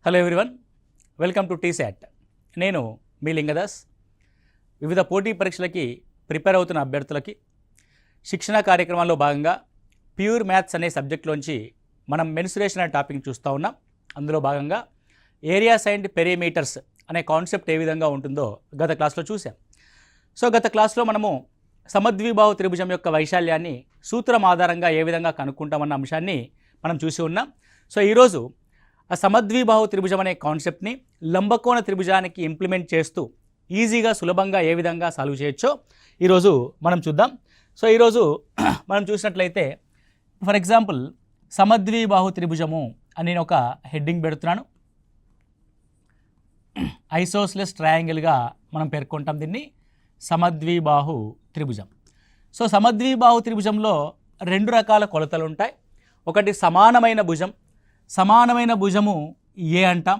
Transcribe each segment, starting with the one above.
Hello everyone, welcome to T-SAT. నేను మీ లింగదాస్. వివిధ పోటీ పరీక్షలకి ప్రిపేర్ అవుతున్న అభ్యర్థులకి శిక్షణ కార్యక్రమాల్లో భాగంగా ప్యూర్ మ్యాథ్స్ అనే సబ్జెక్ట్లోంచి మనం మెన్సురేషన్ అనే టాపిక్ చూస్తూ ఉన్నాం. అందులో భాగంగా ఏరియాస్ అండ్ పెరిమీటర్స్ అనే కాన్సెప్ట్ ఏ విధంగా ఉంటుందో గత క్లాస్లో చూసాం. సో గత క్లాస్లో మనము సమద్విబాహు త్రిభుజం యొక్క వైశాల్యాన్ని సూత్రం ఆధారంగా ఏ విధంగా కనుక్కుంటామన్న అంశాన్ని మనం చూసి ఉన్నాం. సో ఈరోజు ఆ సమద్విబాహు త్రిభుజం అనే కాన్సెప్ట్ని లంబకోణ త్రిభుజానికి ఇంప్లిమెంట్ చేస్తూ ఈజీగా సులభంగా ఏ విధంగా సాల్వ్ చేయొచ్చో ఈరోజు మనం చూద్దాం. సో ఈరోజు మనం చూసినట్లయితే ఫర్ ఎగ్జాంపుల్ సమద్విబాహు త్రిభుజము అని నేను ఒక హెడ్డింగ్ పెడుతున్నాను. ఐసోస్లెస్ ట్రయాంగిల్గా మనం పేర్కొంటాం దీన్ని సమద్విబాహు త్రిభుజం. సో సమద్విబాహు త్రిభుజంలో రెండు రకాల కొలతలు ఉంటాయి. ఒకటి సమానమైన భుజం. సమానమైన భుజము ఏ అంటాం.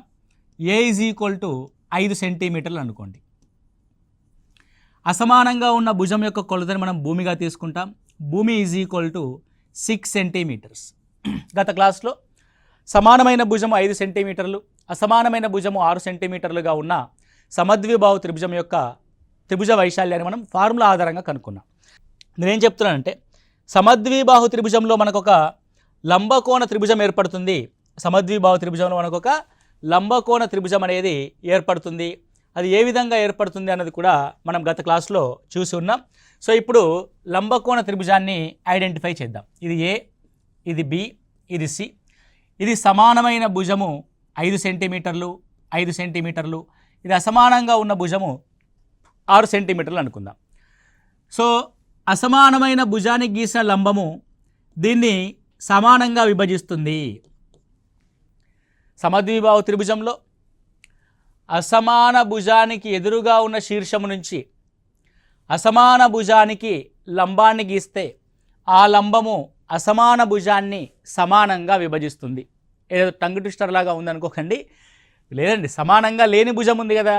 ఏ ఈజ్ ఈక్వల్ టు 5 సెంటీమీటర్లు అనుకోండి. అసమానంగా ఉన్న భుజం యొక్క కొలతని మనం భూమిగా తీసుకుంటాం. భూమి ఈజ్ ఈక్వల్ టు 6 సెంటీమీటర్స్. గత క్లాస్లో సమానమైన భుజము 5 సెంటీమీటర్లు, అసమానమైన భుజము 6 సెంటీమీటర్లుగా ఉన్న సమద్విబాహు త్రిభుజం యొక్క త్రిభుజ వైశాల్యాన్ని మనం ఫార్ములా ఆధారంగా కనుక్కున్నాం. నేనేం చెప్తున్నానంటే సమద్విబాహు త్రిభుజంలో మనకు ఒక లంబకోణ త్రిభుజం ఏర్పడుతుంది. సమద్విబాహు త్రిభుజంలో మనకు ఒక లంబకోణ త్రిభుజం అనేది ఏర్పడుతుంది. అది ఏ విధంగా ఏర్పడుతుంది అన్నది కూడా మనం గత క్లాస్లో చూసి ఉన్నాం. సో ఇప్పుడు లంబకోణ త్రిభుజాన్ని ఐడెంటిఫై చేద్దాం. ఇది ఏ, ఇది బి, ఇది సి. ఇది సమానమైన భుజము 5 సెంటీమీటర్లు, 5 సెంటీమీటర్లు. ఇది అసమానంగా ఉన్న భుజము 6 సెంటీమీటర్లు అనుకుందాం. సో అసమానమైన భుజానికి గీసిన లంబము దీన్ని సమానంగా విభజిస్తుంది. సమద్విబాహు త్రిభుజంలో అసమాన భుజానికి ఎదురుగా ఉన్న శీర్షము నుంచి అసమాన భుజానికి లంబాన్ని గీస్తే ఆ లంబము అసమాన భుజాన్ని సమానంగా విభజిస్తుంది. ఏదో టంగ్ ట్విస్టర్ లాగా ఉందనుకోకండి, లేదండి, సమానంగా లేని భుజం ఉంది కదా,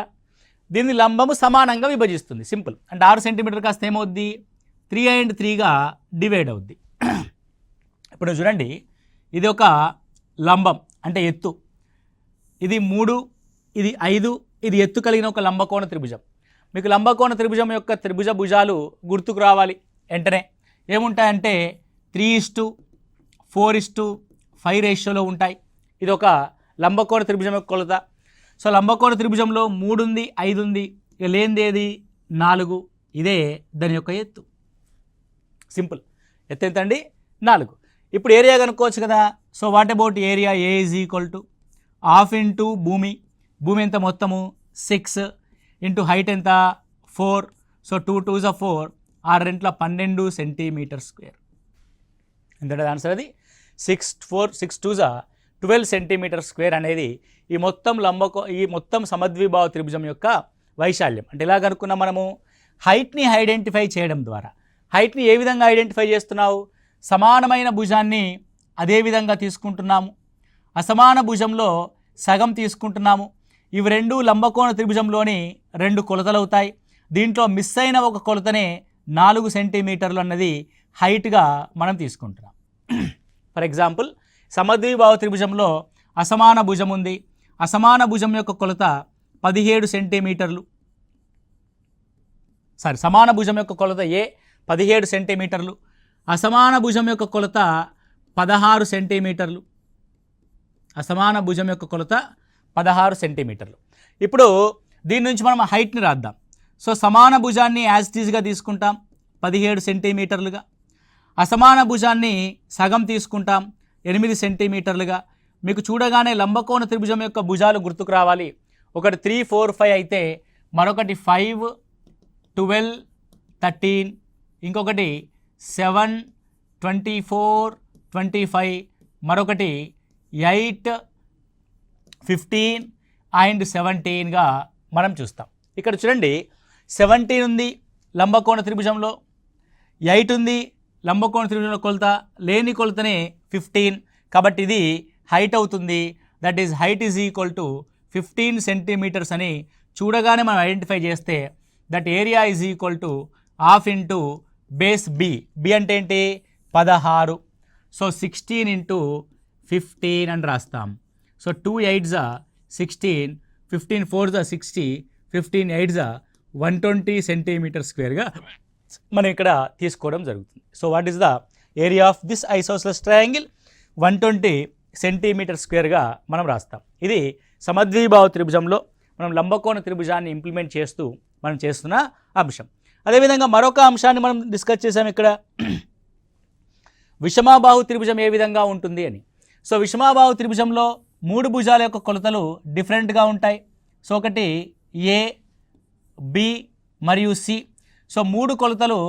దీన్ని లంబము సమానంగా విభజిస్తుంది. సింపుల్. అంటే 6 సెంటీమీటర్ కాస్త ఏమవుద్ది, 3 and 3గా డివైడ్ అవుద్ది. ఇప్పుడు చూడండి, ఇది ఒక లంబం అంటే ఎత్తు. ఇది 3, ఇది 5, ఇది ఎత్తు కలిగిన ఒక లంబకోణ త్రిభుజం. మీకు లంబకోణ త్రిభుజం యొక్క త్రిభుజ భుజాలు గుర్తుకు రావాలి. వెంటనే ఏముంటాయంటే 3:4:5 రేషియోలో ఉంటాయి. ఇది ఒక లంబకోణ త్రిభుజం యొక్క కొలత. సో లంబకోణ త్రిభుజంలో 3 ఉంది, 5 ఉంది, ఇక లేనిది ఏది 4. ఇదే దాని యొక్క ఎత్తు. సింపుల్. ఎత్తు ఎంత అండి? 4. ఇప్పుడు ఏరియా కనుక్కోవచ్చు కదా. So what about area? A is equal to half into భూమి. భూమి ఎంత మొత్తము 6 ఇంటూ హైట్ ఎంత 4. So 2 2s 4, 6 12 centimetre square. ఎందుకంటే ఆన్సర్ అది 6 2s 12 సెంటీమీటర్ స్క్వేర్ అనేది ఈ మొత్తం సమద్విబాహు త్రిభుజం యొక్క వైశాల్యం. అంటే ఎలా కనుక్కున్నాం మనము? హైట్ని ఐడెంటిఫై చేయడం ద్వారా. హైట్ని ఏ విధంగా ఐడెంటిఫై చేస్తున్నావు? సమానమైన భుజాన్ని అదే విధంగా తీసుకుంటున్నాము, అసమాన భుజంలో సగం తీసుకుంటున్నాము. ఇవి రెండు లంబకోణ త్రిభుజంలోని 2 కొలతలు అవుతాయి. దీంట్లో మిస్ అయిన ఒక కొలతనే 4 సెంటీమీటర్లు అన్నది హైట్గా మనం తీసుకుంటున్నాం. ఫర్ ఎగ్జాంపుల్ సమద్విబాహు త్రిభుజంలో అసమాన భుజం ఉంది. అసమాన భుజం యొక్క కొలత 17 సెంటీమీటర్లు. సమాన భుజం యొక్క కొలత ఏ 17 సెంటీమీటర్లు. అసమాన భుజం యొక్క కొలత 16 సెంటీమీటర్లు. అసమాన భుజం యొక్క కొలత 16 సెంటీమీటర్లు. ఇప్పుడు దీని నుంచి మనం హైట్ని రాద్దాం. సో సమాన భుజాన్ని యాజ్ ఇట్ ఈజ్గా తీసుకుంటాం 17 సెంటీమీటర్లుగా. అసమాన భుజాన్ని సగం తీసుకుంటాం 8 సెంటీమీటర్లుగా. మీకు చూడగానే లంబకోణ త్రిభుజం యొక్క భుజాలు గుర్తుకు రావాలి. ఒకటి 3 4 5 అయితే మరొకటి 5 12 13, ఇంకొకటి 7 24 25, మరొకటి 8 15 and 17గా మనం చూస్తాం. ఇక్కడ చూడండి, 17 ఉంది లంబకోణ త్రిభుజంలో, 8 ఉంది లంబకోణ త్రిభుజంలో కొలత, లేని కొలతనే 15. కాబట్టి ఇది హైట్ అవుతుంది. That is height is equal to 15 centimetres అని చూడగానే మనం ఐడెంటిఫై చేస్తే that area is equal to half into base B. B అంటే ఏంటి? 16. సో 16 into 15 అని రాస్తాం. సో 2 8s 16, 15 4 60, 15 8 120 సెంటీమీటర్ స్క్వేర్గా మనం ఇక్కడ తీసుకోవడం జరుగుతుంది. So what is the area of this isosceles triangle? 120 centimetre స్క్వేర్గా మనం రాస్తాం. ఇది సమద్విబాహు త్రిభుజంలో మనం లంబకోణ త్రిభుజాన్ని ఇంప్లిమెంట్ చేస్తూ మనం చేస్తున్న అంశం. అదేవిధంగా మరొక అంశాన్ని మనం డిస్కస్ చేసాం ఇక్కడ, విషమాబాహు త్రిభుజం ఏ విధంగా ఉంటుంది అని. సో విషమాబాహు త్రిభుజంలో 3 భుజాల యొక్క కొలతలు డిఫరెంట్గా ఉంటాయి. సో ఒకటి ఏ, బి మరియు సి. సో 3 కొలతలు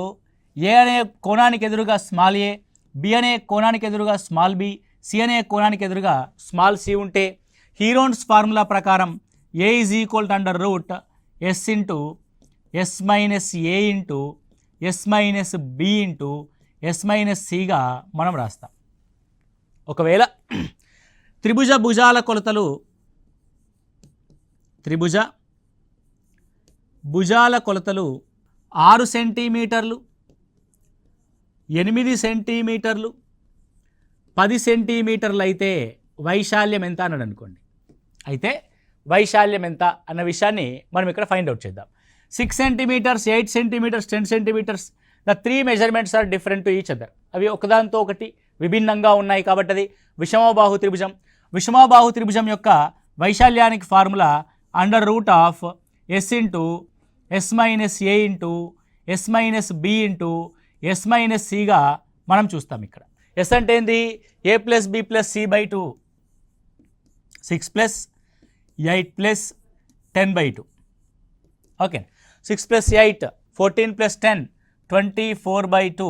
ఏ అనే కోణానికి ఎదురుగా స్మాల్ ఏ, బి అనే కోణానికి ఎదురుగా స్మాల్ బి, సి అనే కోణానికి ఎదురుగా స్మాల్ సి ఉంటే హీరోన్స్ ఫార్ములా ప్రకారం A is equal to under root S into S minus A into S minus B into S minus సిగా మనం రాస్తాం. ఒకవేళ త్రిభుజ భుజాల కొలతలు, త్రిభుజ భుజాల కొలతలు 6 సెంటీమీటర్లు, 8 సెంటీమీటర్లు, 10 సెంటీమీటర్లు అయితే వైశాల్యం ఎంత అన్నాడు అనుకోండి. అయితే వైశాల్యం ఎంత అన్న విషయాన్ని మనం ఇక్కడ ఫైండ్ అవుట్ చేద్దాం. 6 centimetres, 8 centimetres, 10 centimetres, the 3 measurements are different to each other. అవి ఒకదానితో ఒకటి విభిన్నంగా ఉన్నాయి కాబట్టి అది విషమబాహు త్రిభుజం. విషమబాహు త్రిభుజం యొక్క వైశాల్యానికి formula under root of S into S minus A into S minus B into S minus సిగా మనం చూస్తాం. ఇక్కడ ఎస్ అంటే ఏంది? A plus B plus C by 2, 6 plus 8 plus 10/2. Okay, 6 plus 8 14 plus 10 24/2,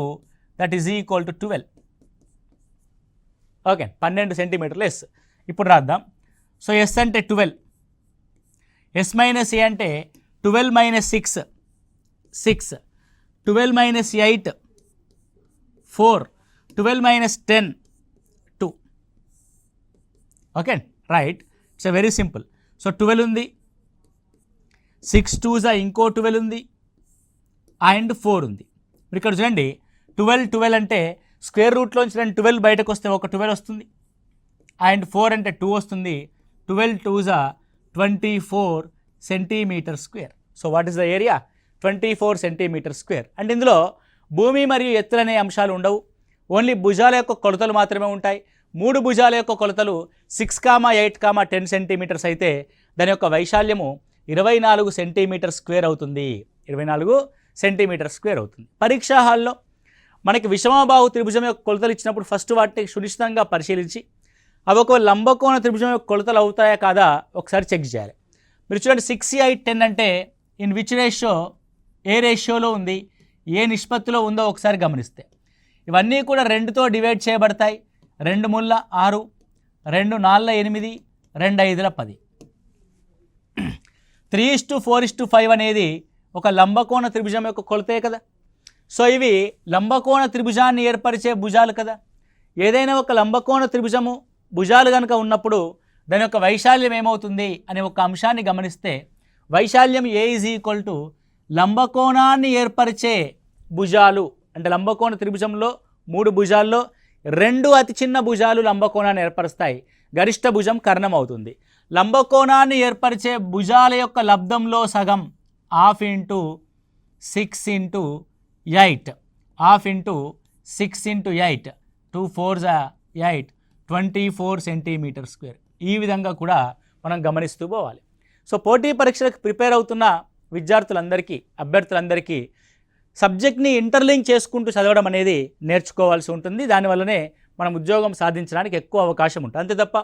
that is equal to 12. Okay, 12 సెంటీమీటర్లు yes. ఇప్పుడు రాద్దాం. So yes అంటే 12, ఎస్ మైనస్ ఏ అంటే 12 minus 6 6, 12 minus 8 4, 12 minus 10 2. Okay right, it's very simple. So 12 ఉంది, 6 2s ఇంకో 12 ఉంది, and 4 ఉంది. మీరు ఇక్కడ చూడండి, 12 అంటే స్క్వేర్ రూట్లోంచి 12 బయటకు వస్తే ఒక 12 వస్తుంది, అండ్ 4 అంటే 2 వస్తుంది. 12 2s 24 centimetre square. So what is the area? 24 centimetre square. And ఇందులో భూమి మరియు ఎత్తులు అనే అంశాలు ఉండవు, ఓన్లీ భుజాల యొక్క కొలతలు మాత్రమే ఉంటాయి. 3 భుజాల యొక్క కొలతలు 6, 8, 10 సెంటీమీటర్స్ అయితే దాని యొక్క వైశాల్యము 24 సెంటీమీటర్ స్క్వేర్ అవుతుంది. 24 సెంటీమీటర్ స్క్వేర్ అవుతుంది. పరీక్షా హాల్లో మనకి విషమబాహు త్రిభుజం యొక్క కొలతలు ఇచ్చినప్పుడు ఫస్ట్ వాటిని సునిశ్చితంగా పరిశీలించి అవి ఒక లంబకోణ త్రిభుజం యొక్క కొలతలు అవుతాయా కాదా ఒకసారి చెక్ చేయాలి. మీరు చూడండి, 6, 8, 10 అంటే ఇన్ విచ్ రేషియో, ఏ రేషియోలో ఉంది, ఏ నిష్పత్తిలో ఉందో ఒకసారి గమనిస్తే ఇవన్నీ కూడా 2తో డివైడ్ చేయబడతాయి. 2 3 6, 2 4 8, 2 5 10. 3:4:5 అనేది ఒక లంబకోణ త్రిభుజం యొక్క కొలతే కదా. సో ఇవి లంబకోణ త్రిభుజాన్ని ఏర్పరిచే భుజాలు కదా. ఏదైనా ఒక లంబకోణ త్రిభుజము భుజాలు కనుక ఉన్నప్పుడు దాని యొక్క వైశాల్యం ఏమవుతుంది అనే ఒక అంశాన్ని గమనిస్తే వైశాల్యం ఏ ఈజ్ ఈక్వల్ టు లంబకోణాన్ని ఏర్పరిచే భుజాలు. అంటే లంబకోణ త్రిభుజంలో 3 భుజాల్లో 2 అతి చిన్న భుజాలు లంబకోణాన్ని ఏర్పరుస్తాయి, గరిష్ట భుజం కర్ణం అవుతుంది. లంబకోణాన్ని ఏర్పరిచే భుజాల యొక్క లబ్ధంలో సగం 1/2 into 6 into 8, 1/2 into 6 into 8, 2 4s 8, 24 centimetre square. ఈ విధంగా కూడా మనం గమనిస్తూ పోవాలి. సో పోటీ పరీక్షలకు ప్రిపేర్ అవుతున్న విద్యార్థులందరికీ, అభ్యర్థులందరికీ సబ్జెక్ట్ని ఇంటర్లింక్ చేసుకుంటూ చదవడం అనేది నేర్చుకోవాల్సి ఉంటుంది. దానివల్లనే మనం ఉద్యోగం సాధించడానికి ఎక్కువ అవకాశం ఉంటుంది. అంతే తప్ప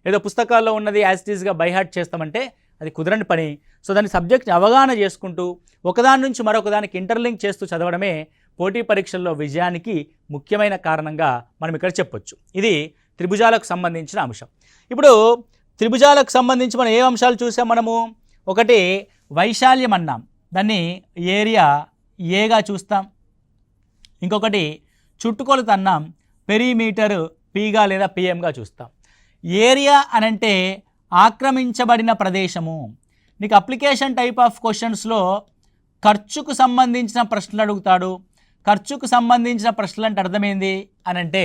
ఏదో పుస్తకాల్లో ఉన్నది యాజ్ ఇట్ ఈస్గా బైహార్ట్ చేస్తామంటే అది కుదరని పని. సో దాని సబ్జెక్ట్ని అవగాహన చేసుకుంటూ ఒకదాని నుంచి మరొకదానికి ఇంటర్లింక్ చేస్తూ చదవడమే పోటీ పరీక్షల్లో విజయానికి ముఖ్యమైన కారణంగా మనం ఇక్కడ చెప్పొచ్చు. ఇది త్రిభుజాలకు సంబంధించిన అంశం. ఇప్పుడు త్రిభుజాలకు సంబంధించి మనం ఏ అంశాలు చూసాం మనము? ఒకటి వైశాల్యం అన్నాం, దాన్ని ఏరియా ఏగా చూస్తాం. ఇంకొకటి చుట్టుకొలత అన్నాం, పెరిమీటర్ పీగా లేదా పిఎంగా చూస్తాం. ఏరియా అనంటే ఆక్రమించబడిన ప్రదేశము. నీకు అప్లికేషన్ టైప్ ఆఫ్ క్వశ్చన్స్లో ఖర్చుకు సంబంధించిన ప్రశ్నలు అడుగుతాడు. ఖర్చుకు సంబంధించిన ప్రశ్నలు అంటే అర్థమైంది అనంటే,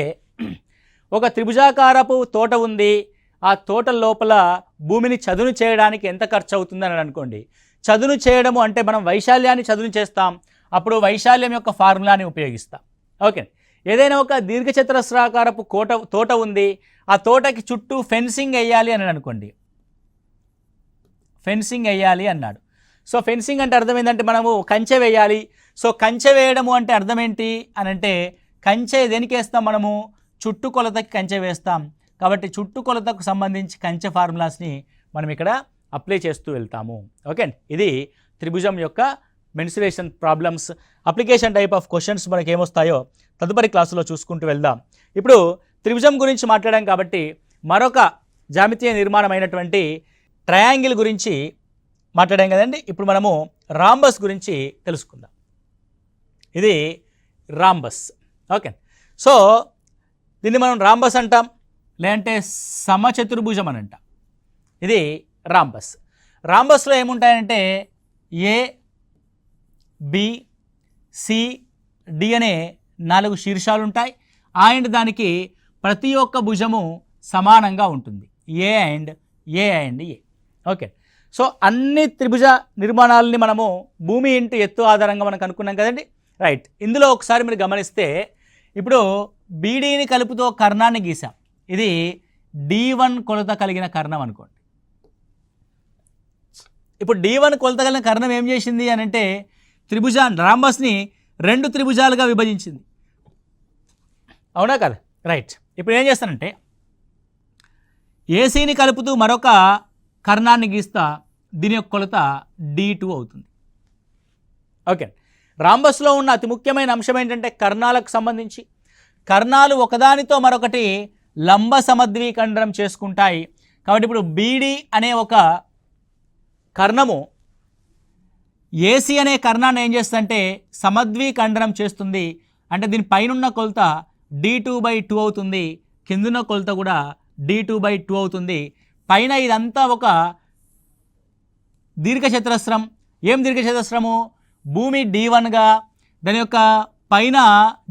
ఒక త్రిభుజాకారపు తోట ఉంది, ఆ తోట లోపల భూమిని చదును చేయడానికి ఎంత ఖర్చు అవుతుందని అనుకోండి. చదును చేయడము అంటే మనం వైశాల్యాన్ని చదును చేస్తాం, అప్పుడు వైశాల్యం యొక్క ఫార్ములాని ఉపయోగిస్తాం. ఓకే, ఏదైనా ఒక దీర్ఘచతురస్రాకారపు తోట ఉంది, ఆ తోటకి చుట్టూ ఫెన్సింగ్ వేయాలి అని అనుకోండి. ఫెన్సింగ్ వేయాలి అన్నాడు. సో ఫెన్సింగ్ అంటే అర్థం ఏంటంటే మనము కంచె వేయాలి. సో కంచె వేయడము అంటే అర్థం ఏంటి అని అంటే, కంచె దేనికి వేస్తాం మనము? చుట్టుకొలతకి కంచె వేస్తాం. కాబట్టి చుట్టుకొలతకు సంబంధించి కంచె ఫార్ములాస్ని మనం ఇక్కడ అప్లై చేస్తూ వెళ్తాము. ఓకే, ఇది త్రిభుజం యొక్క mensuration problems, application type of questions మనకి ఏమొస్తాయో తదుపరి క్లాసులో చూసుకుంటూ వెళ్దాం. ఇప్పుడు త్రిభుజం గురించి మాట్లాడాం కాబట్టి మరొక జామితీయ నిర్మాణమైనటువంటి ట్రయాంగిల్ గురించి మాట్లాడాం కదండి. ఇప్పుడు మనము రాంబస్ గురించి తెలుసుకుందాం. ఇది రాంబస్. ఓకే, సో దీన్ని మనం రాంబస్ అంటాం, లేదంటే సమచతుర్భుజం అని అంటాం. ఇది రాంబస్. రాంబస్లో ఏముంటాయంటే ఏ, బి, సి, డి అనే 4 శీర్షాలు ఉంటాయి. అండ్ దానికి ప్రతి ఒక్క భుజము సమానంగా ఉంటుంది. ఏ అండ్ ఏ. ఓకే, సో అన్ని త్రిభుజ నిర్మాణాలని మనము భూమి ఇంటూ ఎత్తు ఆధారంగా మనకు అనుకున్నాం కదండి. రైట్, ఇందులో ఒకసారి మీరు గమనిస్తే ఇప్పుడు బీడీని కలుపుతో కర్ణాన్ని గీసాం. ఇది D1 కొలత కలిగిన కర్ణం అనుకోండి. ఇప్పుడు D1 కొలత కలిగిన కర్ణం ఏం చేసింది అని అంటే రాంబస్ని 2 త్రిభుజాలుగా విభజించింది. అవునా కదా? రైట్, ఇప్పుడు ఏం చేస్తానంటే ఏసీని కలుపుతూ మరొక కర్ణాన్ని గీస్తా, దీని యొక్క కొలత D2 అవుతుంది. ఓకే, రాంబస్లో ఉన్న అతి ముఖ్యమైన అంశం ఏంటంటే కర్ణాలకు సంబంధించి కర్ణాలు ఒకదానితో మరొకటి లంబ సమద్వీఖండనం చేసుకుంటాయి. కాబట్టి ఇప్పుడు బీడీ అనే ఒక కర్ణము ఏసీ అనే కర్ణాన్ని ఏం చేస్తుందంటే సమద్వీఖండనం చేస్తుంది. అంటే దీని పైనున్న కొలత D2/2 అవుతుంది, కిందున్న కొలత కూడా D2/2 అవుతుంది. పైన ఇదంతా ఒక దీర్ఘచతురస్రం. ఏం దీర్ఘచతురస్రము? భూమి D1గా, దాని యొక్క పైన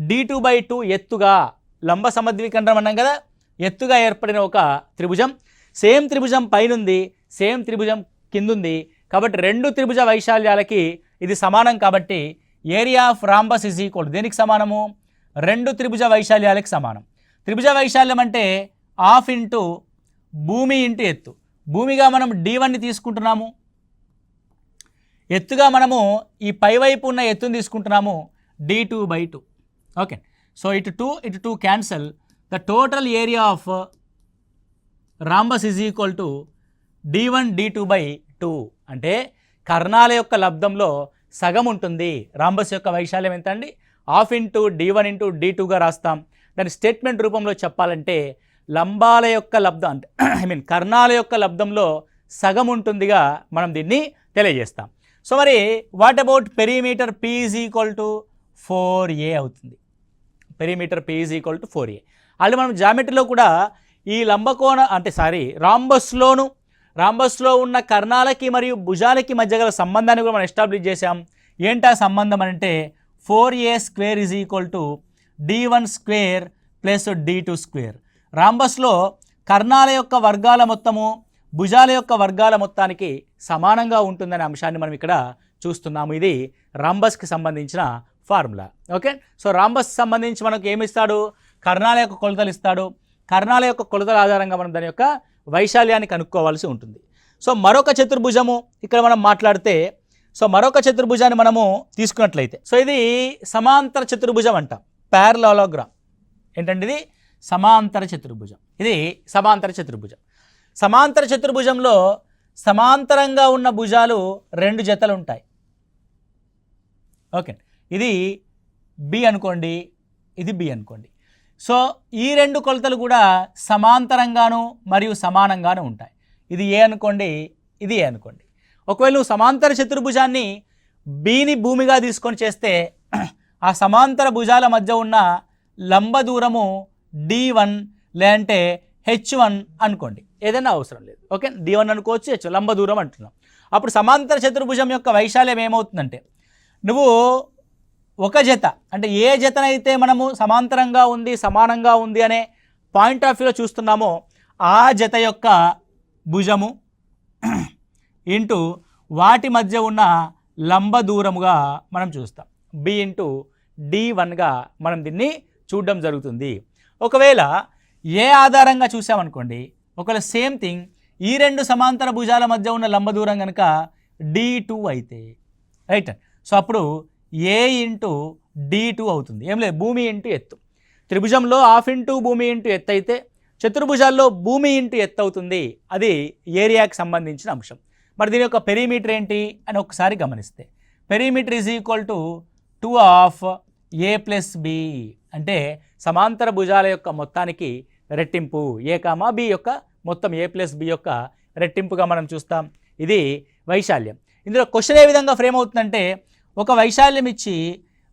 D2/2 ఎత్తుగా, లంబ సమద్వీఖండనం అన్నాం కదా, ఎత్తుగా ఏర్పడిన ఒక త్రిభుజం. సేమ్ త్రిభుజం పైనుంది, సేమ్ త్రిభుజం కిందుంది. కాబట్టి 2 త్రిభుజ వైశాల్యాలకి ఇది సమానం. కాబట్టి area of rhombus is equal దేనికి సమానము? 2 త్రిభుజ వైశాల్యాలకి సమానం. త్రిభుజ వైశాల్యం అంటే హాఫ్ ఇంటూ భూమి ఇంటూ ఎత్తు. భూమిగా మనం D1ని తీసుకుంటున్నాము, ఎత్తుగా మనము ఈ పైవైపు ఉన్న ఎత్తుని తీసుకుంటున్నాము, D2/2. ఓకే, సో ఇటు 2 cancel. The total area of rhombus is equal to D1 D2/2. అంటే కర్ణాల యొక్క లబ్ధంలో సగం ఉంటుంది. రాంబస్ యొక్క వైశాల్యం ఎంత అండి? హాఫ్ ఇంటూ D1 ఇంటూ D2గా రాస్తాం. దాని స్టేట్మెంట్ రూపంలో చెప్పాలంటే లంబాల యొక్క లబ్ధం అంటే కర్ణాల యొక్క లబ్ధంలో సగం ఉంటుందిగా మనం దీన్ని తెలియజేస్తాం. సో మరి what about perimeter P is equal to 4A అవుతుంది. Perimeter P is equal to 4A. అలాగే మనం జామెట్రీలో కూడా ఈ లంబకోణ రాంబస్లో ఉన్న కర్ణాలకి మరియు భుజాలకి మధ్య గల సంబంధాన్ని కూడా మనం ఎస్టాబ్లిష్ చేసాం. ఏంటా సంబంధం అంటే 4A² is equal to D1² plus D2². రాంబస్లో కర్ణాల యొక్క వర్గాల మొత్తము భుజాల యొక్క వర్గాల మొత్తానికి సమానంగా ఉంటుందనే అంశాన్ని మనం ఇక్కడ చూస్తున్నాము. ఇది రాంబస్కి సంబంధించిన ఫార్ములా. ఓకే, సో రాంబస్ సంబంధించి మనకు ఏమి ఇస్తాడు? కర్ణాల యొక్క కొలతలు ఇస్తాడు. కర్ణాల యొక్క కొలతల ఆధారంగా మనం దాని యొక్క వైశాల్యాన్ని కనుక్కోవాల్సి ఉంటుంది. సో మరొక చతుర్భుజము ఇక్కడ మనం మాట్లాడితే, సో మరొక చతుర్భుజాన్ని మనము తీసుకున్నట్లయితే, సో ఇది సమాంతర చతుర్భుజం అంటాం, ప్యారలలోగ్రామ్. ఏంటంటే ఇది సమాంతర చతుర్భుజం. ఇది సమాంతర చతుర్భుజం. సమాంతర చతుర్భుజంలో సమాంతరంగా ఉన్న భుజాలు 2 జతలు ఉంటాయి. ఓకే, ఇది బి అనుకోండి, ఇది బి అనుకోండి. సో ఈ 2 కొలతలు కూడా సమాంతరంగాను మరియు సమానంగాను ఉంటాయి. ఇది ఏ అనుకోండి, ఇది ఏ అనుకోండి. ఒకవేళ నువ్వు సమాంతర చతుర్భుజాన్ని బిని భూమిగా తీసుకొని చేస్తే ఆ సమాంతర భుజాల మధ్య ఉన్న లంబ దూరము D1 లేదంటే H1 అనుకోండి, ఏదైనా అవసరం లేదు. ఓకే, D1 అనుకోవచ్చు, H లంబ దూరం అంటున్నాం. అప్పుడు సమాంతర చతుర్భుజం యొక్క వైశాల్యం ఏమవుతుందంటే, నువ్వు ఒక జత అంటే ఏ జతనైతే మనము సమాంతరంగా ఉంది సమానంగా ఉంది అనే పాయింట్ ఆఫ్ వ్యూలో చూస్తున్నామో ఆ జత యొక్క భుజము ఇంటూ వాటి మధ్య ఉన్న లంబ దూరముగా మనం చూస్తాం. బి ఇంటూ D1గా మనం దీన్ని చూడడం జరుగుతుంది. ఒకవేళ ఏ ఆధారంగా చూసామనుకోండి, ఒకవేళ సేమ్ థింగ్ ఈ రెండు సమాంతర భుజాల మధ్య ఉన్న లంబ దూరం కనుక D2 అయితే రైట్. సో అప్పుడు ఏ ఇంటూ D2 అవుతుంది. ఏం లేదు, భూమి ఇంటూ ఎత్తు. త్రిభుజంలో హాఫ్ ఇంటూ భూమి ఇంటూ ఎత్తు అయితే చతుర్భుజాల్లో భూమి ఇంటూ ఎత్తు అవుతుంది. అది ఏరియాకి సంబంధించిన అంశం. మరి దీని యొక్క పెరిమీటర్ ఏంటి అని ఒకసారి గమనిస్తే, perimeter is equal to 2 of A plus B, అంటే సమాంతర భుజాల యొక్క మొత్తానికి రెట్టింపు A కామా B యొక్క మొత్తం A ప్లస్ బి యొక్క రెట్టింపుగా మనం చూస్తాం. ఇది వైశాల్యం. ఇందులో క్వశ్చన్ ఏ విధంగా ఫ్రేమ్ అవుతుందంటే, ఒక వైశాల్యం ఇచ్చి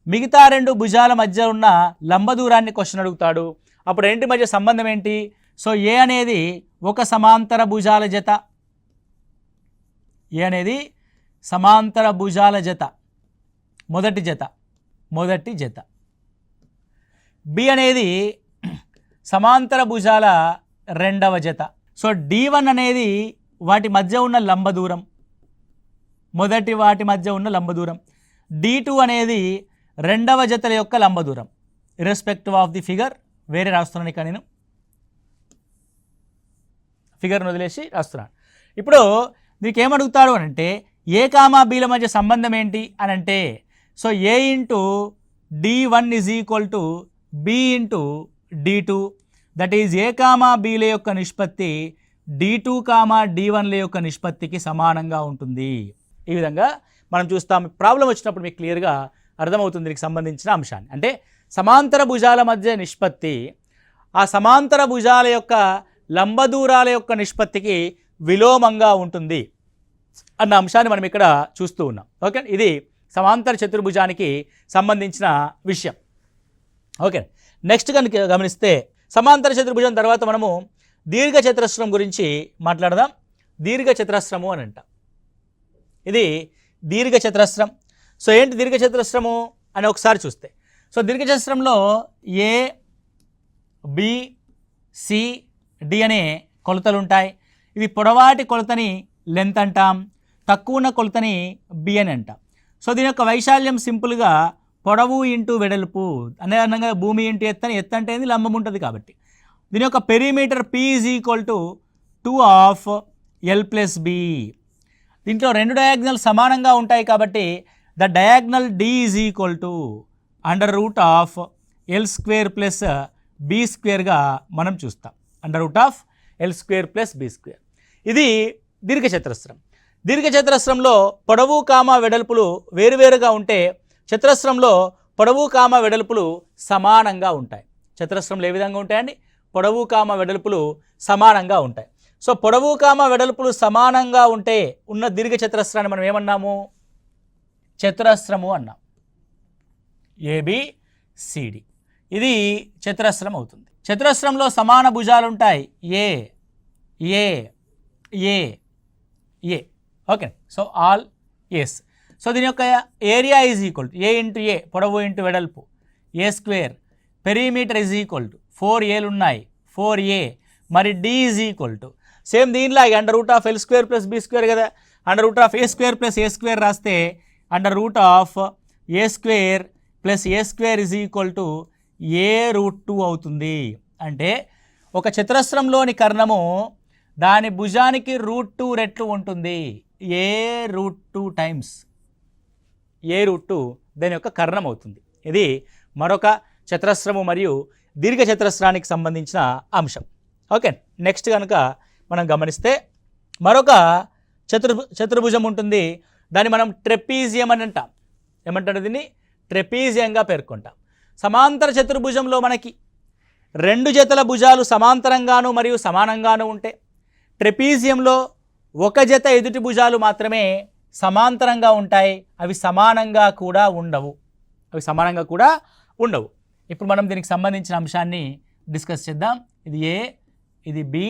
మిగతా రెండు భుజాల మధ్య ఉన్న లంబ దూరాన్ని క్వశ్చన్ అడుగుతాడు. అప్పుడు రెంటి మధ్య సంబంధం ఏంటి? సో ఏ అనేది ఒక సమాంతర భుజాల జత, ఏ అనేది సమాంతర భుజాల జత, మొదటి జత. బి అనేది సమాంతర భుజాల రెండవ జత. సో D1 అనేది వాటి మధ్య ఉన్న లంబ దూరం, మొదటి వాటి మధ్య ఉన్న లంబ దూరం. D2 అనేది రెండవ జతల యొక్క లంబ దూరం. ఇర్రెస్పెక్టివ్ ఆఫ్ ది ఫిగర్, వేరే రాస్తున్నాను ఇక నేను ఫిగర్ను వదిలేసి రాస్తున్నాను. ఇప్పుడు దీనికి ఏమడుగుతాడు అని అంటే, ఏ కామా బీల మధ్య సంబంధం ఏంటి అని అంటే, so A into D1 is equal to B into D2, that is A comma బీల యొక్క నిష్పత్తి D2 కామా D1ల యొక్క నిష్పత్తికి సమానంగా ఉంటుంది. ఈ విధంగా మనం చూస్తాం. ప్రాబ్లం వచ్చినప్పుడు మీకు క్లియర్గా అర్థమవుతుంది దీనికి సంబంధించిన అంశాన్ని. అంటే సమాంతర భుజాల మధ్య నిష్పత్తి ఆ సమాంతర భుజాల యొక్క లంబ దూరాల యొక్క నిష్పత్తికి విలోమంగా ఉంటుంది అన్న అంశాన్ని మనం ఇక్కడ చూస్తూ ఉన్నాం. ఓకే, ఇది సమాంతర చతుర్భుజానికి సంబంధించిన విషయం. ఓకే, నెక్స్ట్ కనుక గమనిస్తే సమాంతర చతుర్భుజం తర్వాత మనము దీర్ఘ చతురస్రం గురించి మాట్లాడదాం. దీర్ఘ చతురస్రము అని అంట. ఇది దీర్ఘ చతురస్రం. సో ఏంటి దీర్ఘ చతురస్రము అని ఒకసారి చూస్తే, సో దీర్ఘ చతురస్రంలో ఏ బి సి డి అనే కొలతలు ఉంటాయి. ఇది పొడవాటి కొలతని లెంత్ అంటాం, తక్కువ ఉన్న కొలతని బి అని అంటాం. సో దీని యొక్క వైశాల్యం సింపుల్గా పొడవు ఇంటూ వెడల్పు అనే అన్నగా భూమి ఇంటూ ఎత్తని, ఎత్తు అంటే లంబం ఉంటుంది కాబట్టి. దీని యొక్క perimeter P is equal to 2 of L plus B. దీంట్లో రెండు డయాగ్నల్ సమానంగా ఉంటాయి కాబట్టి the diagonal D is equal to under root of L square plus B స్క్వేర్గా మనం చూస్తాం. Under root of L square plus B square. ఇది దీర్ఘచతురస్రం. దీర్ఘచతురస్రంలో పొడవు కామా వెడల్పులు వేరువేరుగా ఉంటే చతురస్రంలో పొడవు కామా వెడల్పులు సమానంగా ఉంటాయి. చతురస్రంలో ఏ విధంగా ఉంటాయండి? పొడవు కామా వెడల్పులు సమానంగా ఉంటాయి. సో పొడవు కామా వెడల్పులు సమానంగా ఉంటే ఉన్న దీర్ఘచతురస్రాన్ని మనం ఏమన్నాము? చతురస్రము అన్నాం. ABCD ఇది చతురస్రం అవుతుంది. చతురస్రంలో సమాన భుజాలు ఉంటాయి. A A A A okay. So all S. So దీని యొక్క area is equal to A into A, పొడవు ఇంటూ వెడల్పు, A square. Perimeter is equal to 4Aలు ఉన్నాయి, 4A. మరి D is equal to same దీనిలాగే under root of L square plus B square కదా. Under root of A square plus A square రాస్తే under root of A square plus A square is equal to A√2 అవుతుంది. అంటే ఒక చతురస్రంలోని కర్ణము దాని భుజానికి √2 రెట్లు ఉంటుంది. A√2 టైమ్స్ A√2 దాని యొక్క కర్ణం అవుతుంది. ఇది మరొక చతురస్రము మరియు దీర్ఘ చతురస్రానికి సంబంధించిన అంశం. ఓకే, నెక్స్ట్ కనుక మనం గమనిస్తే మరొక చతుర్భుజం ఉంటుంది. దాన్ని మనం ట్రెపీజియం అని అంటాం. ఏమంటారు? దీన్ని ట్రెపీజియంగా పేర్కొంటాం. సమాంతర చతుర్భుజంలో మనకి రెండు జతల భుజాలు సమాంతరంగాను మరియు సమానంగాను ఉంటే, ట్రెపీజియంలో ఒక జత ఎదుటి భుజాలు మాత్రమే సమాంతరంగా ఉంటాయి. అవి సమానంగా కూడా ఉండవు. ఇప్పుడు మనం దీనికి సంబంధించిన అంశాన్ని డిస్కస్ చేద్దాం. ఇది ఏ, ఇది బి,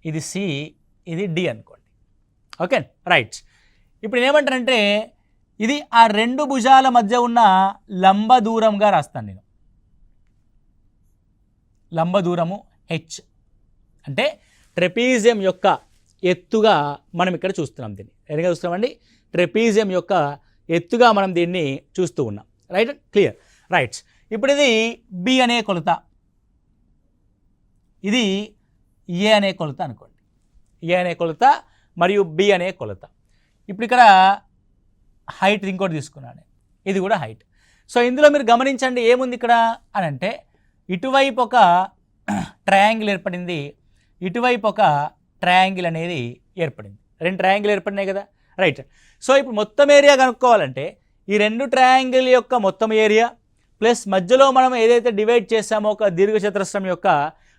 ఇది సి, ఇది డి అనుకోండి. Okay right. ఇప్పుడు ఏమంటారంటే ఇది ఆ రెండు భుజాల మధ్య ఉన్న లంబ దూరంగా రాస్తాను నేను. లంబ దూరము H అంటే ట్రెపీజియం యొక్క ఎత్తుగా మనం ఇక్కడ చూస్తున్నాం. దీన్ని ఎలాగ చూస్తున్నామండి? ట్రెపీజియం యొక్క ఎత్తుగా మనం దీన్ని చూస్తూ ఉన్నాం. Right, clear, right. ఇప్పుడు ఇది బి అనే కొలత, ఇది ఏ అనే కొలత అనుకోండి. ఏ అనే కొలత మరియు బి అనే కొలత. ఇప్పుడు ఇక్కడ హైట్ ఇంకోటి తీసుకున్నాను, ఇది కూడా హైట్. సో ఇందులో మీరు గమనించండి ఏముంది ఇక్కడ అని అంటే, ఇటువైపు ఒక ట్రయాంగిల్ ఏర్పడింది, ఇటువైపు ఒక ట్రయాంగిల్ అనేది ఏర్పడింది. రెండు ట్రయాంగిల్ ఏర్పడినాయి కదా, రైట్. సో ఇప్పుడు మొత్తం ఏరియా కనుక్కోవాలంటే ఈ రెండు ట్రయాంగిల్ యొక్క మొత్తం ఏరియా ప్లస్ మధ్యలో మనం ఏదైతే డివైడ్ చేసామో ఒక దీర్ఘచతురస్రం యొక్క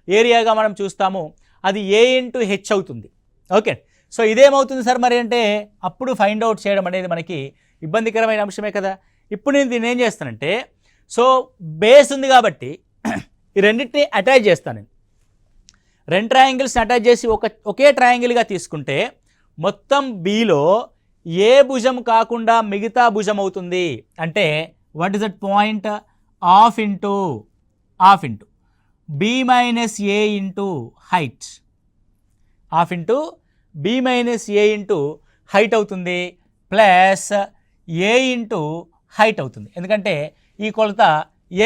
ఏరియాగా మనం చూస్తామో అది ఏ ఇంటూ హెచ్ అవుతుంది. ఓకే, సో ఇదేమవుతుంది సార్ మరి అంటే అప్పుడు ఫైండ్ అవుట్ చేయడం అనేది మనకి ఇబ్బందికరమైన అంశమే కదా. ఇప్పుడు నేను దీన్ని ఏం చేస్తానంటే, సో బేస్ ఉంది కాబట్టి ఈ రెండింటిని అటాచ్ చేస్తాను. నేను రెండు ట్రయాంగిల్స్ని అటాచ్ చేసి ఒకే ట్రయాంగిల్గా తీసుకుంటే మొత్తం బీలో ఏ భుజం కాకుండా మిగతా భుజం అవుతుంది అంటే what is that point? Half into B minus A into height, half into B minus A into height అవుతుంది, ప్లస్ ఏ ఇంటూ హైట్ అవుతుంది. ఎందుకంటే ఈ కొలత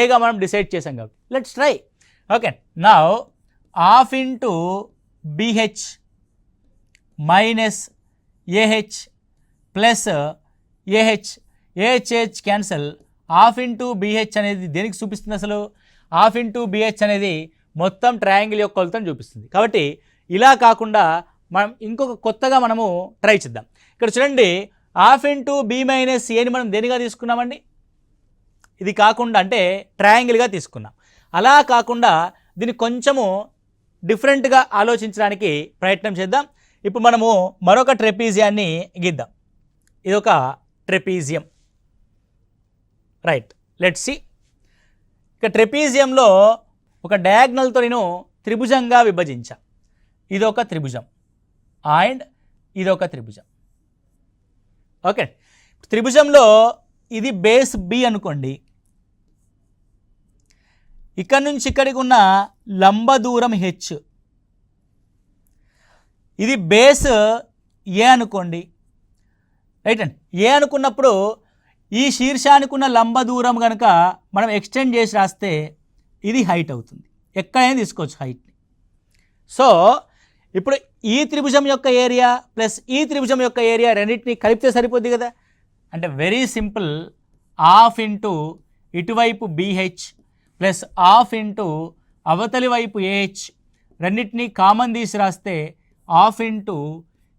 ఏగా మనం డిసైడ్ చేసాం కాబట్టి. Let's try. Okay, now half into BH minus AH plus AH cancel. Half into BH అనేది దేనికి చూపిస్తుంది? అసలు హాఫ్ ఇంటూ బిహెచ్ అనేది మొత్తం ట్రయాంగిల్ యొక్క కొలతను చూపిస్తుంది. కాబట్టి ఇలా కాకుండా మనం ఇంకొక కొత్తగా మనము ట్రై చేద్దాం. ఇక్కడ చూడండి, హాఫ్ ఇంటూ బి మైనస్ ఏని మనం దేనిగా తీసుకున్నామండి? ఇది కాకుండా అంటే ట్రయాంగిల్గా తీసుకున్నాం. అలా కాకుండా దీన్ని కొంచెము డిఫరెంట్గా ఆలోచించడానికి ప్రయత్నం చేద్దాం. ఇప్పుడు మనము మరొక ట్రెపీజియాన్ని గీద్దాం. ఇదొక ట్రెపీజియం, రైట్. Let's see. ఇక ట్రెపీజియంలో ఒక డయాగ్నల్తో నేను త్రిభుజంగా విభజించా. ఇదొక త్రిభుజం అండ్ ఇదొక త్రిభుజం. ఓకే, త్రిభుజంలో ఇది బేస్ బి అనుకోండి, ఇక్కడ నుంచి ఇక్కడికి ఉన్న లంబ దూరం హెచ్, ఇది బేస్ ఏ అనుకోండి, రైట్ అండి. ఏ అనుకున్నప్పుడు ఈ శీర్షానికి ఉన్న లంబ దూరం కనుక మనం ఎక్స్టెండ్ చేసి రాస్తే ఇది హైట్ అవుతుంది. ఎక్కడైనా తీసుకోవచ్చు హైట్ని. సో ఇప్పుడు ఈ త్రిభుజం యొక్క ఏరియా ప్లస్ ఈ త్రిభుజం యొక్క ఏరియా రెండింటిని కలిపితే సరిపోద్ది కదా. అంటే వెరీ సింపుల్, హాఫ్ ఇంటూ ఇటువైపు బీహెచ్ ప్లస్ హాఫ్ ఇంటూ అవతలి వైపు ఏహెచ్, రెండింటినీ కామన్ తీసి రాస్తే హాఫ్ ఇంటూ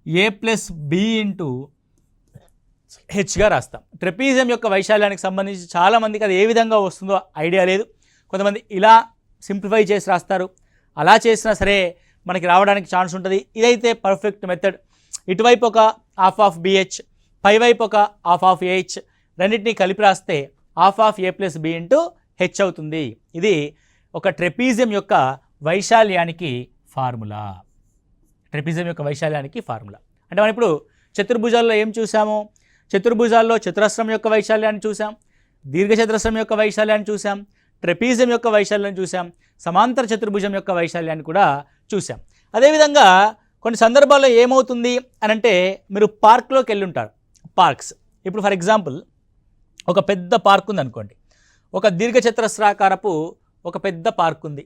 ఏ ప్లస్ బి ఇంటూ హెచ్గా రాస్తాం. ట్రెపీజియం యొక్క వైశాల్యానికి సంబంధించి చాలామందికి అది ఏ విధంగా వస్తుందో ఐడియా లేదు. కొంతమంది ఇలా సింప్లిఫై చేసి రాస్తారు, అలా చేసినా సరే మనకి రావడానికి ఛాన్స్ ఉంటుంది. ఇదైతే పర్ఫెక్ట్ మెథడ్. ఇటువైపు ఒక హాఫ్ ఆఫ్ బిహెచ్, పైవైపు ఒక హాఫ్ ఆఫ్ ఏహెచ్, రెండింటినీ కలిపి రాస్తే half of A plus B into H అవుతుంది. ఇది ఒక ట్రెపీజియం యొక్క వైశాల్యానికి ఫార్ములా. ట్రెపీజియం యొక్క వైశాల్యానికి ఫార్ములా అంటే మనం ఇప్పుడు చతుర్భుజాల్లో ఏం చూసాము? చతుర్భుజాల్లో చతురస్రం యొక్క వైశాల్యాన్ని చూసాం, దీర్ఘచతురస్రం యొక్క వైశాల్యాన్ని చూసాం, ట్రెపీజియం యొక్క వైశాల్యాన్ని చూసాం, సమాంతర చతుర్భుజం యొక్క వైశాల్యాన్ని కూడా చూసాం. అదేవిధంగా కొన్ని సందర్భాల్లో ఏమవుతుంది అని అంటే, మీరు పార్క్లోకి వెళ్ళి ఉంటారు. పార్క్స్ ఇప్పుడు ఫర్ ఎగ్జాంపుల్ ఒక పెద్ద పార్క్ ఉంది అనుకోండి, ఒక దీర్ఘచతురస్రాకారపు ఒక పెద్ద పార్క్ ఉంది,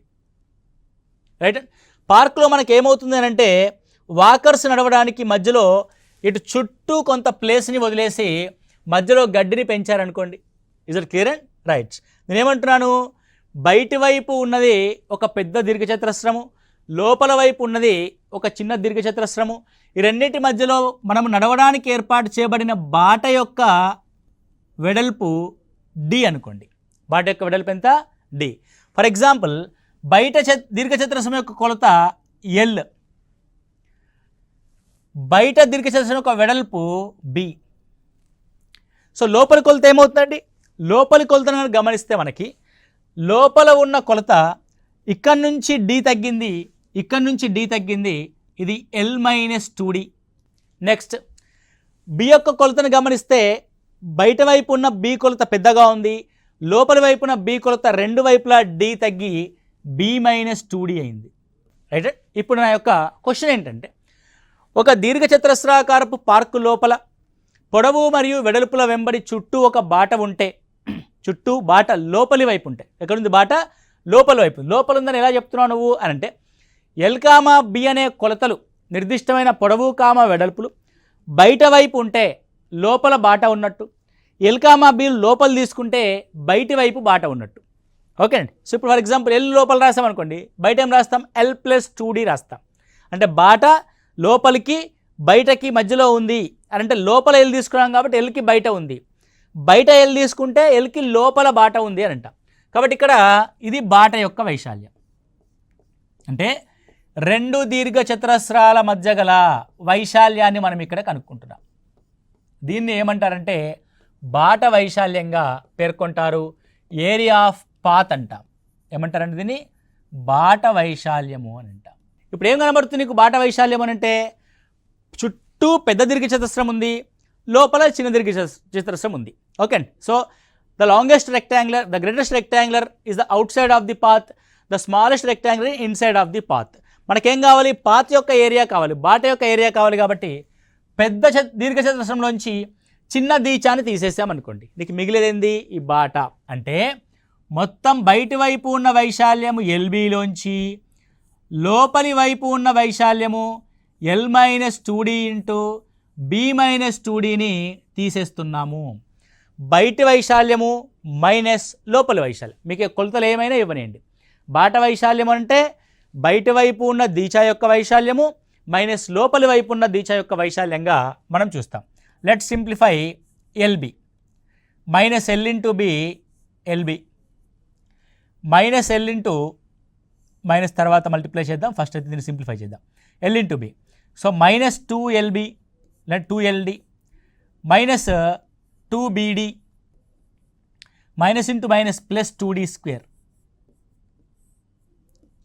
రైట్. పార్క్లో మనకి ఏమవుతుంది అని అంటే, వాకర్స్ నడవడానికి మధ్యలో ఇటు చుట్టూ కొంత ప్లేస్ని వదిలేసి మధ్యలో గడ్డిని పెంచారనుకోండి. Is it clear and right? నేనేమంటున్నాను, బయటి వైపు ఉన్నది ఒక పెద్ద దీర్ఘచతురస్రము, లోపల వైపు ఉన్నది ఒక చిన్న దీర్ఘచతురస్రము. ఈ రెండింటి మధ్యలో మనం నడవడానికి ఏర్పాటు చేయబడిన బాట యొక్క వెడల్పు డి అనుకోండి. బాట యొక్క వెడల్పు ఎంత? డి. ఫర్ ఎగ్జాంపుల్ బయట దీర్ఘచతురస్రం యొక్క కొలత ఎల్, బయట దీర్ఘచతురస్రం యొక్క వెడల్పు బి. సో లోపలి కొలత ఏమవుతుందండి? లోపలి కొలతను గమనిస్తే మనకి లోపల ఉన్న కొలత ఇక్కడ నుంచి డి తగ్గింది, ఇక్కడ నుంచి డి తగ్గింది, ఇది L minus 2D. Next B యొక్క కొలతను గమనిస్తే బయట వైపు ఉన్న బి కొలత పెద్దగా ఉంది, లోపలి వైపున బి కొలత రెండు వైపులా డి తగ్గి బి మైనస్ 2D అయింది. రైట్. ఇప్పుడు నా యొక్క క్వశ్చన్ ఏంటంటే, ఒక దీర్ఘచతురస్రాకారపు పార్కు లోపల పొడవు మరియు వెడల్పుల వెంబడి చుట్టూ ఒక బాట ఉంటే, చుట్టూ బాట లోపలి వైపు ఉంటే, ఎక్కడుంది బాట? లోపలి వైపు. లోపల ఉందని ఎలా చెప్తున్నావు నువ్వు అని అంటే, ఎల్ కామా బి అనే కొలతలు నిర్దిష్టమైన పొడవు కామ వెడల్పులు బయట వైపు ఉంటే లోపల బాట ఉన్నట్టు, ఎల్ కామా బి లోపల తీసుకుంటే బయటి వైపు బాట ఉన్నట్టు. ఓకే అండి. సో ఇప్పుడు ఫర్ ఎగ్జాంపుల్ ఎల్ లోపల రాస్తాం అనుకోండి, బయట ఏం రాస్తాం? L+2D రాస్తాం. అంటే బాట లోపలికి బయటకి మధ్యలో ఉంది అని అంటే లోపల ఎల్ తీసుకున్నాం కాబట్టి ఎల్కి బయట ఉంది, బయట ఎల్ తీసుకుంటే ఎల్కి లోపల బాట ఉంది అని అంటాం. కాబట్టి ఇక్కడ ఇది బాట యొక్క వైశాల్యం. అంటే రెండు దీర్ఘచతురస్రాల మధ్య గల వైశాల్యాన్ని మనం ఇక్కడ కనుక్కుంటున్నాం. దీన్ని ఏమంటారంటే బాట వైశాల్యంగా పేర్కొంటారు. ఏరియా ఆఫ్ పాత్ అంటాం. ఏమంటారంటే దీన్ని బాట వైశాల్యము అని అంటాం. ఇప్పుడు ఏం కనబడుతుంది నీకు బాట వైశాల్యం అని అంటే, చుట్టూ పెద్ద దీర్ఘచతురస్రం ఉంది, లోపల చిన్న దీర్ఘచతురస్రం ఉంది. ఓకే అండి. So the longest rectangular, the greatest rectangular is the out side of the path, the smallest rectangular inside of the path. మనకేం కావాలి? పాత్ యొక్క ఏరియా కావాలి, బాట యొక్క ఏరియా కావాలి. కాబట్టి పెద్ద దీర్ఘచతురస్రంలోంచి చిన్న దీచాన్ని తీసేసామనుకోండి, నీకు మిగిలేదేంది? ఈ బాట. అంటే మొత్తం బయటి వైపు ఉన్న వైశాల్యము ఎల్బిలోంచి లోపలి వైపు ఉన్న వైశాల్యము L-2D ఇంటూ B-2Dని తీసేస్తున్నాము. బయటి వైశాల్యము మైనస్ లోపలి వైశాల్యం. మీకు కొలతలు ఏమైనా ఇవ్వనండి. బాట వైశాల్యం అంటే బయటి వైపు ఉన్న దీచా యొక్క వైశాల్యము మైనస్ లోపలి వైపు ఉన్న దీచా యొక్క వైశాల్యంగా మనం చూస్తాం. Let's simplify L B. Minus L into B L B, minus L into minus తర్వాత మల్టిప్లై చేద్దాం. ఫస్ట్ అయితే దీన్ని సింప్లిఫై చేద్దాం. L into B. So minus 2LB లేదా 2LD minus 2BD minus into minus plus 2D square.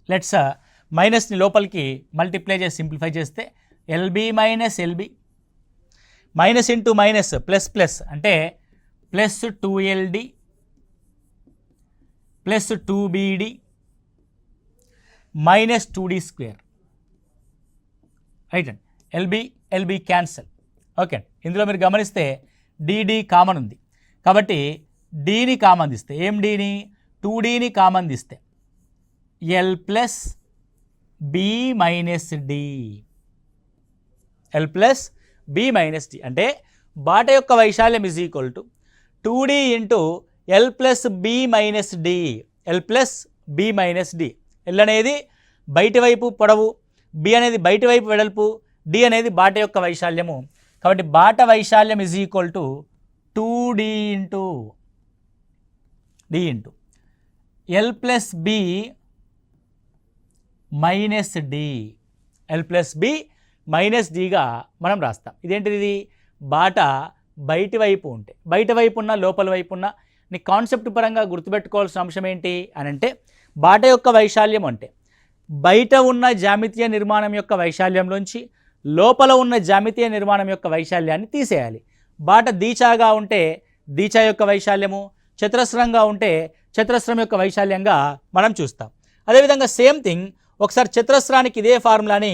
Let's మైనస్ని లోపలికి multiply చేసి simplify చేస్తే L B minus L B minus into minus plus plus అంటే plus 2LD plus 2BD minus 2D square. Right అండి. L B cancel. Okay అండి. ఇందులో మీరు గమనిస్తే డిడి కామన్ ఉంది కాబట్టి డీని కామన్ తీస్తే, ఏం డీని? 2Dని కామన్ తీస్తే L plus B minus D, L plus B minus D. అంటే బాట యొక్క వైశాల్యం is equal to 2D into L plus B minus D, L plus B minus D. L అనేది బయటి వైపు పొడవు, బి అనేది బయటి వైపు వెడల్పు, డి అనేది బాట యొక్క వైశాల్యము. కాబట్టి బాట వైశాల్యం is equal to 2D into D into L plus B minus D, L plus B minus డిగా మనం రాస్తాం. ఇదేంటిది? ఇది బాట బయటి వైపు ఉంటే, బయట వైపు ఉన్న లోపల వైపు ఉన్న నీ కాన్సెప్ట్ పరంగా గుర్తుపెట్టుకోవాల్సిన అంశం ఏంటి అని అంటే, బాట యొక్క వైశాల్యం అంటే బయట ఉన్న జ్యామితీయ నిర్మాణం యొక్క వైశాల్యంలోంచి లోపల ఉన్న జ్యామితీయ నిర్మాణం యొక్క వైశాల్యాన్ని తీసేయాలి. బాట దీచాగా ఉంటే దీచా యొక్క వైశాల్యము, చతురస్రంగా ఉంటే చతురస్రం యొక్క వైశాల్యంగా మనం చూస్తాం. అదేవిధంగా సేమ్ థింగ్ ఒకసారి చతురస్రానికి ఇదే ఫార్ములాని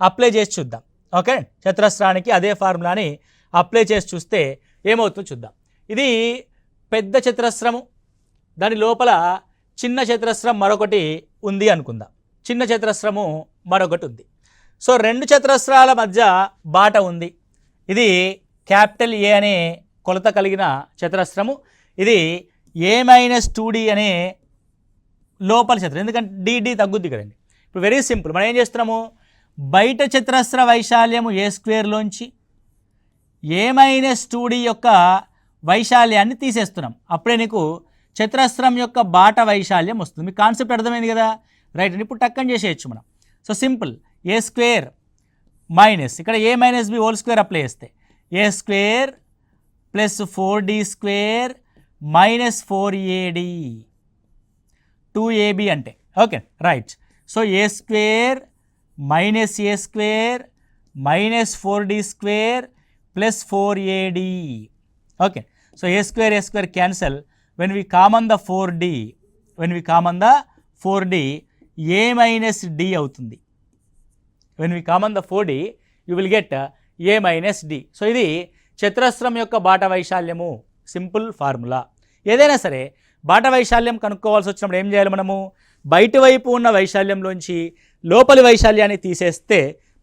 అప్లై చేసి చూద్దాం. ఓకే, చతురస్రానికి అదే ఫార్ములాని అప్లై చేసి చూస్తే ఏమవుతుందో చూద్దాం. ఇది పెద్ద చతురస్రము, దాని లోపల చిన్న చతురస్రం మరొకటి ఉంది అనుకుందాం. చిన్న చతురస్రము మరొకటి ఉంది. సో రెండు చతురస్రాల మధ్య బాట ఉంది. ఇది క్యాపిటల్ ఏ అనే కొలత కలిగిన చతురస్రము, ఇది A-2D అనే లోపల చతురం. ఎందుకంటే డిడి తగ్గుద్ది కదండి. ఇప్పుడు వెరీ సింపుల్, మనం ఏం చేస్తున్నాము? బయట చతురస్ర వైశాల్యము A² లోంచి A-2D యొక్క వైశాల్యాన్ని తీసేస్తున్నాం. అప్పుడే నీకు చతురస్రం యొక్క బాట వైశాల్యం వస్తుంది. మీకు కాన్సెప్ట్ అర్థమైంది కదా? రైట్. ఇప్పుడు టక్కని చేసేయచ్చు మనం. సో సింపుల్, A² మైనస్ ఇక్కడ A-B హోల్ స్క్వేర్ అప్లై చేస్తే A² plus 4D² minus 4AD 2AB అంటే okay right. So A² minus A² minus 4D² plus 4AD. Okay, so A² cancel. When we common the 4D A minus D అవుతుంది. When we common the 4D you will get A minus D. So ఇది చతురస్రం యొక్క బాట వైశాల్యము, simple formula. ఏదైనా సరే బాట వైశాల్యం కనుక్కోవాల్సి వచ్చినప్పుడు ఏం చేయాలి మనము, బయట వైపు ఉన్న వైశాల్యంలోంచి లోపలి వైశాల్యాన్ని తీసేస్తే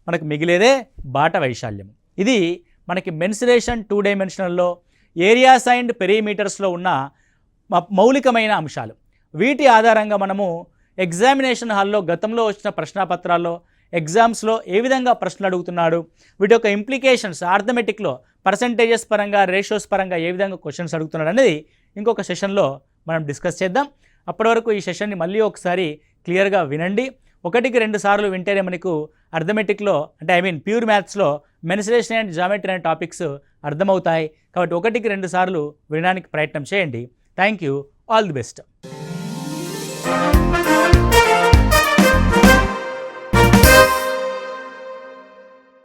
మనకు మిగిలేదే బాట వైశాల్యం. ఇది మనకి మెన్సురేషన్ 2 డైమెన్షనల్లో ఏరియాస్ అండ్ పెరిమీటర్స్లో ఉన్న మౌలికమైన అంశాలు. వీటి ఆధారంగా మనము ఎగ్జామినేషన్ హాల్లో గతంలో వచ్చిన ప్రశ్నపత్రాల్లో ఎగ్జామ్స్లో ఏ విధంగా ప్రశ్నలు అడుగుతున్నాడు, వీటి యొక్క ఇంప్లికేషన్స్ ఆర్థమెటిక్లో పర్సంటేజెస్ పరంగా రేషియోస్ పరంగా ఏ విధంగా క్వశ్చన్స్ అడుగుతున్నాడు అనేది ఇంకొక సెషన్లో మనం డిస్కస్ చేద్దాం. అప్పటి వరకు ఈ సెషన్ని మళ్ళీ ఒకసారి క్లియర్గా వినండి. 1-2 సార్లు వింటేనే మనకు అర్థమెటిక్లో అంటే ప్యూర్ మ్యాథ్స్లో మెన్సురేషన్ అండ్ జామెట్రీ అనే టాపిక్స్ అర్థమవుతాయి. కాబట్టి 1-2 సార్లు వినడానికి ప్రయత్నం చేయండి. Thank you. All the best.